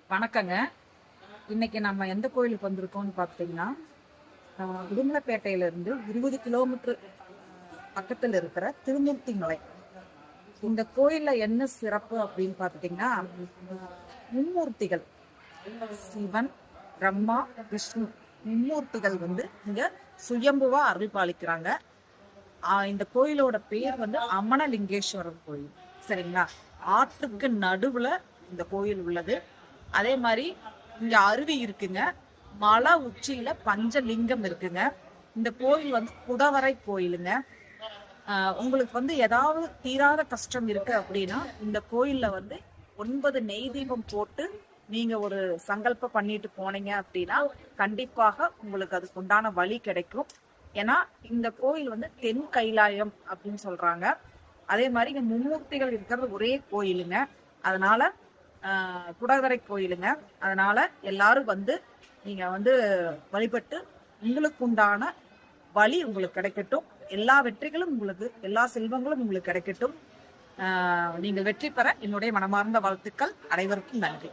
வணக்கங்க. இன்னைக்கு நம்ம எந்த கோயிலுக்கு வந்திருக்கோம்னு பார்த்தீங்கன்னா, உடுமலைப்பேட்டையில இருந்து 20 கிலோமீட்டர் பக்கத்தில் இருக்கிற திருமூர்த்தி மலை. இந்த கோயில்ல என்ன சிறப்பு அப்படின்னு பார்த்துட்டீங்கன்னா, மும்மூர்த்திகள் சிவன், பிரம்மா, விஷ்ணு மும்மூர்த்திகள் இங்க சுயம்புவா அருள் பாலிக்கிறாங்க. இந்த கோயிலோட பேர் அமனலிங்கேஸ்வரர் கோயில். சரிங்களா? ஆற்றுக்கு நடுவுல இந்த கோயில் உள்ளது. அதே மாதிரி இங்க அருவி இருக்குங்க. மலை உச்சியில பஞ்சலிங்கம் இருக்குங்க. இந்த கோயில் குடவரை கோயிலுங்க. உங்களுக்கு ஏதாவது தீராத கஷ்டம் இருக்கு அப்படின்னா இந்த கோயில்ல 9 நெய் தீபம் போட்டு நீங்க ஒரு சங்கல்பம் பண்ணிட்டு போனீங்க அப்படின்னா கண்டிப்பாக உங்களுக்கு அதுக்கு உண்டான வழி கிடைக்கும். ஏன்னா இந்த கோயில் தென் கைலாயம் அப்படின்னு சொல்றாங்க. அதே மாதிரி இங்க மும்மூர்த்திகள் இருக்கிறது ஒரே கோயிலுங்க. அதனால குடவரை கோயிலுங்க. அதனால எல்லாரும் நீங்க வழிபட்டு உங்களுக்கு உண்டான வழி உங்களுக்கு கிடைக்கட்டும். எல்லா வெற்றிகளும் உங்களுக்கு, எல்லா செல்வங்களும் உங்களுக்கு கிடைக்கட்டும். நீங்கள் வெற்றி பெற என்னுடைய மனமார்ந்த வாழ்த்துக்கள். அனைவருக்கும் நன்றி.